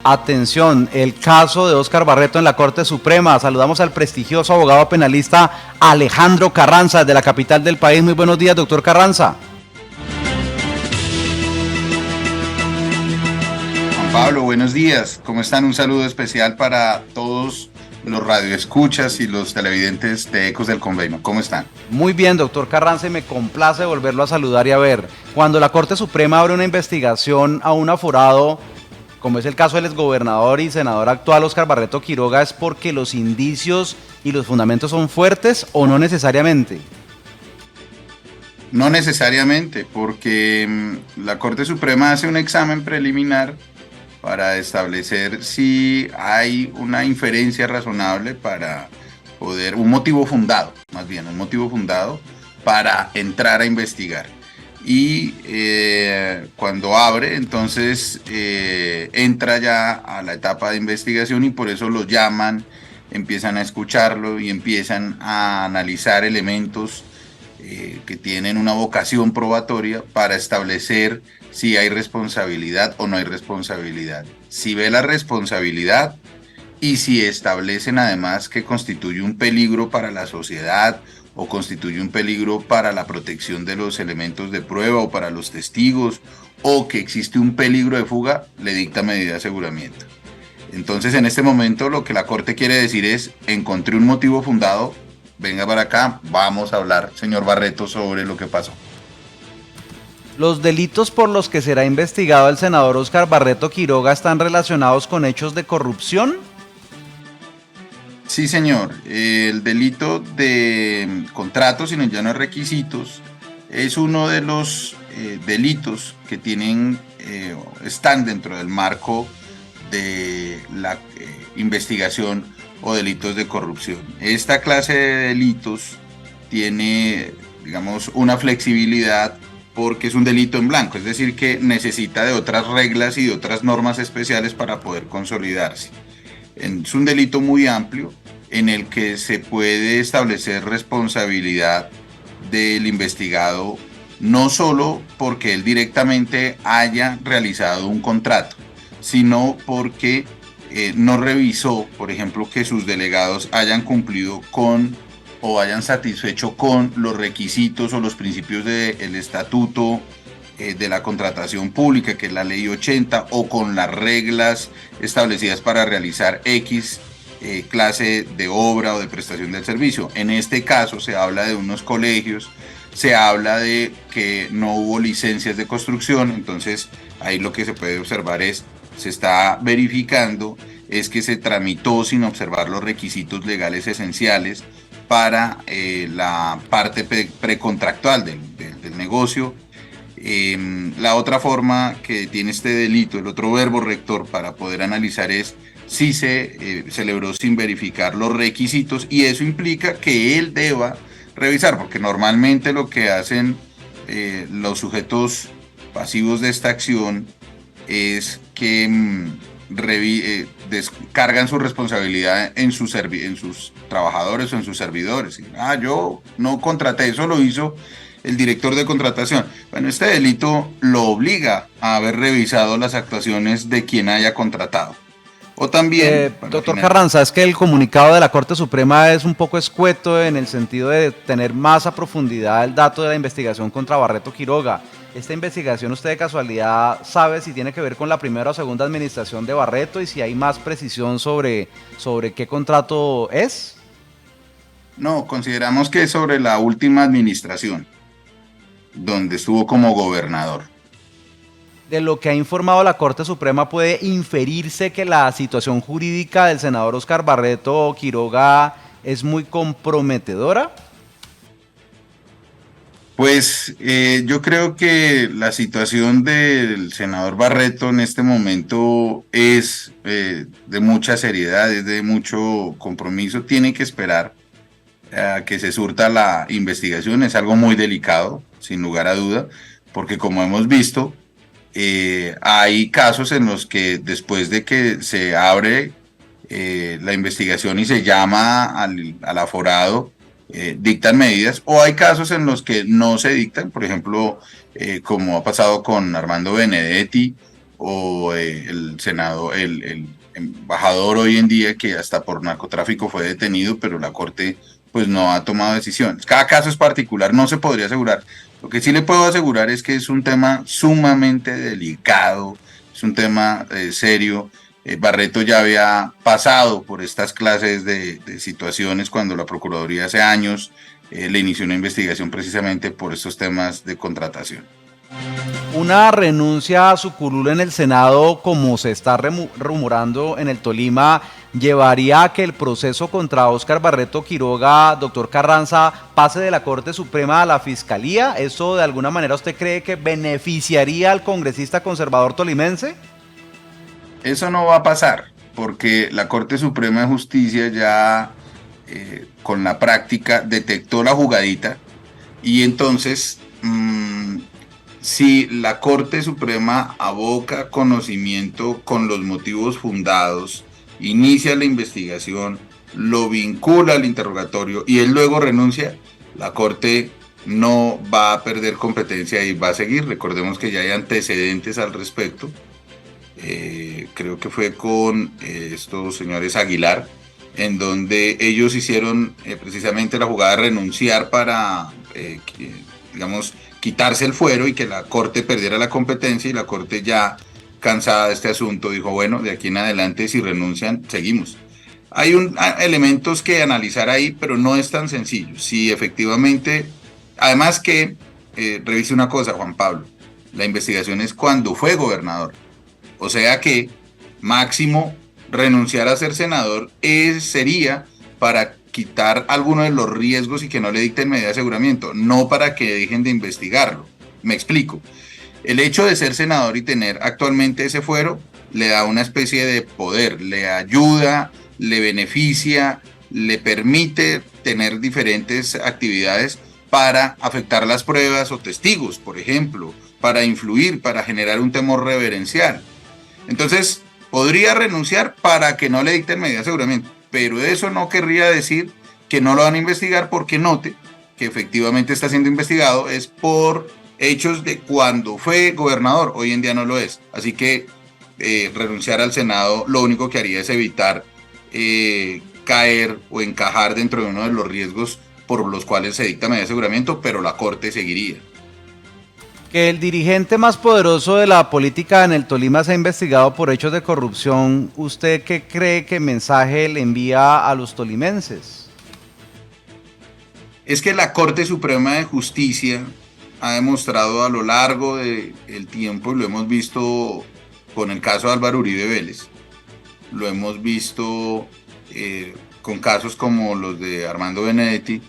Atención, el caso de Óscar Barreto en la Corte Suprema. Saludamos al prestigioso abogado penalista Alejandro Carranza, de la capital del país. Muy buenos días, doctor Carranza. Juan Pablo, buenos días. ¿Cómo están? Un saludo especial para todos los radioescuchas y los televidentes de Ecos del Convenio. ¿Cómo están? Muy bien, doctor Carranza, y me complace volverlo a saludar y a ver. Cuando la Corte Suprema abre una investigación a un aforado, como es el caso del exgobernador y senador actual Óscar Barreto Quiroga, ¿es porque los indicios y los fundamentos son fuertes o no necesariamente? No necesariamente, porque la Corte Suprema hace un examen preliminar para establecer si hay una inferencia razonable para poder, un motivo fundado, más bien, un motivo fundado para entrar a investigar. Y cuando abre, entonces entra ya a la etapa de investigación y por eso lo llaman, empiezan a escucharlo y empiezan a analizar elementos que tienen una vocación probatoria para establecer si hay responsabilidad o no hay responsabilidad. Si ve la responsabilidad y si establecen además que constituye un peligro para la sociedad o constituye un peligro para la protección de los elementos de prueba o para los testigos, o que existe un peligro de fuga, le dicta medida de aseguramiento. Entonces, en este momento, lo que la Corte quiere decir es: encontré un motivo fundado, venga para acá, vamos a hablar, señor Barreto, sobre lo que pasó. ¿Los delitos por los que será investigado el senador Óscar Barreto Quiroga están relacionados con hechos de corrupción? Sí, señor. El delito de contratos, sino ya no requisitos, es uno de los delitos que están dentro del marco de la investigación o delitos de corrupción. Esta clase de delitos tiene, digamos, una flexibilidad porque es un delito en blanco, es decir, que necesita de otras reglas y de otras normas especiales para poder consolidarse. Es un delito muy amplio en el que se puede establecer responsabilidad del investigado, no solo porque él directamente haya realizado un contrato, sino porque no revisó, por ejemplo, que sus delegados hayan cumplido con o hayan satisfecho con los requisitos o los principios del estatuto de la contratación pública, que es la ley 80, o con las reglas establecidas para realizar X clase de obra o de prestación del servicio. En este caso se habla de unos colegios, se habla de que no hubo licencias de construcción, entonces ahí lo que se puede observar se está verificando es que se tramitó sin observar los requisitos legales esenciales para la parte precontractual del negocio. La otra forma que tiene este delito, el otro verbo rector para poder analizar, es si se celebró sin verificar los requisitos, y eso implica que él deba revisar, porque normalmente lo que hacen los sujetos pasivos de esta acción es que descargan su responsabilidad en sus trabajadores o en sus servidores. Yo no contraté, eso lo hizo el director de contratación. Bueno, este delito lo obliga a haber revisado las actuaciones de quien haya contratado. O también, Doctor Carranza, es que el comunicado de la Corte Suprema es un poco escueto en el sentido de tener más a profundidad el dato de la investigación contra Barreto Quiroga. ¿Esta investigación usted de casualidad sabe si tiene que ver con la primera o segunda administración de Barreto y si hay más precisión sobre qué contrato es? No, consideramos que es sobre la última administración, donde estuvo como gobernador. De lo que ha informado la Corte Suprema, ¿puede inferirse que la situación jurídica del senador Óscar Barreto Quiroga es muy comprometedora? Pues yo creo que la situación del senador Barreto en este momento es de mucha seriedad, es de mucho compromiso. Tiene que esperar a que se surta la investigación. Es algo muy delicado, sin lugar a duda, porque como hemos visto, hay casos en los que después de que se abre la investigación y se llama al aforado, dictan medidas, o hay casos en los que no se dictan, por ejemplo, como ha pasado con Armando Benedetti o el Senado, el embajador hoy en día que hasta por narcotráfico fue detenido, pero la Corte pues no ha tomado decisiones. Cada caso es particular, no se podría asegurar. Lo que sí le puedo asegurar es que es un tema sumamente delicado, es un tema serio. Barreto ya había pasado por estas clases de situaciones cuando la Procuraduría hace años le inició una investigación precisamente por estos temas de contratación. Una renuncia a su curul en el Senado, como se está rumorando en el Tolima, llevaría a que el proceso contra Óscar Barreto Quiroga, doctor Carranza, pase de la Corte Suprema a la Fiscalía. ¿Eso de alguna manera usted cree que beneficiaría al congresista conservador tolimense? Eso no va a pasar, porque la Corte Suprema de Justicia ya con la práctica detectó la jugadita y entonces si la Corte Suprema aboca conocimiento con los motivos fundados, inicia la investigación, lo vincula al interrogatorio y él luego renuncia, la Corte no va a perder competencia y va a seguir. Recordemos que ya hay antecedentes al respecto. Creo que fue con estos señores Aguilar, en donde ellos hicieron precisamente la jugada de renunciar para, digamos, quitarse el fuero y que la Corte perdiera la competencia, y la Corte ya cansada de este asunto dijo, bueno, de aquí en adelante si renuncian, seguimos. Hay elementos que analizar ahí, pero no es tan sencillo. Si efectivamente, además que, revise una cosa, Juan Pablo, la investigación es cuando fue gobernador. O sea que máximo renunciar a ser senador sería para quitar alguno de los riesgos y que no le dicten medida de aseguramiento, no para que dejen de investigarlo. Me explico. El hecho de ser senador y tener actualmente ese fuero le da una especie de poder, le ayuda, le beneficia, le permite tener diferentes actividades para afectar las pruebas o testigos, por ejemplo, para influir, para generar un temor reverencial. Entonces, podría renunciar para que no le dicten medida de aseguramiento, pero eso no querría decir que no lo van a investigar, porque note que efectivamente está siendo investigado es por hechos de cuando fue gobernador, hoy en día no lo es. Así que renunciar al Senado lo único que haría es evitar caer o encajar dentro de uno de los riesgos por los cuales se dicta medida de aseguramiento, pero la Corte seguiría. Que el dirigente más poderoso de la política en el Tolima se ha investigado por hechos de corrupción, ¿usted qué cree que mensaje le envía a los tolimenses? Es que la Corte Suprema de Justicia ha demostrado a lo largo del tiempo, y lo hemos visto con el caso de Álvaro Uribe Vélez, lo hemos visto con casos como los de Armando Benedetti.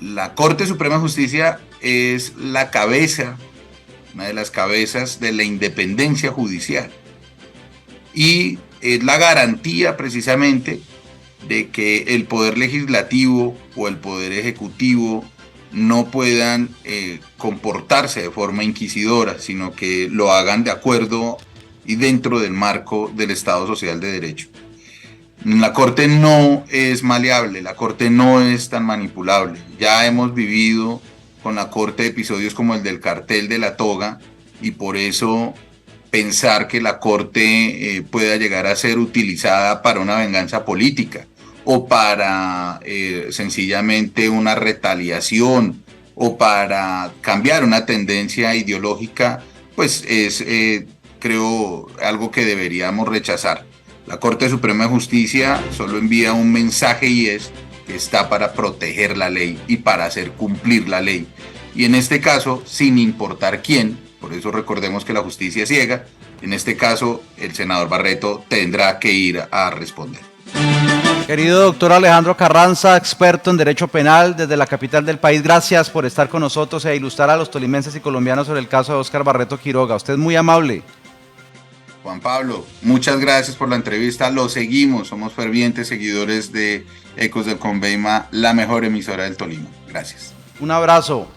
La Corte Suprema de Justicia es la cabeza, una de las cabezas de la independencia judicial, y es la garantía precisamente de que el poder legislativo o el poder ejecutivo no puedan comportarse de forma inquisidora, sino que lo hagan de acuerdo y dentro del marco del Estado Social de Derecho. La Corte no es maleable, la Corte no es tan manipulable. Ya hemos vivido con la Corte episodios como el del cartel de la toga, y por eso pensar que la Corte pueda llegar a ser utilizada para una venganza política o para sencillamente una retaliación o para cambiar una tendencia ideológica, pues es, creo, algo que deberíamos rechazar. La Corte Suprema de Justicia solo envía un mensaje, y es que está para proteger la ley y para hacer cumplir la ley. Y en este caso, sin importar quién, por eso recordemos que la justicia es ciega, en este caso el senador Barreto tendrá que ir a responder. Querido doctor Alejandro Carranza, experto en Derecho Penal desde la capital del país, gracias por estar con nosotros e ilustrar a los tolimenses y colombianos sobre el caso de Óscar Barreto Quiroga. Usted es muy amable. Juan Pablo, muchas gracias por la entrevista. Lo seguimos, somos fervientes seguidores de Ecos del Conveima, la mejor emisora del Tolima. Gracias. Un abrazo.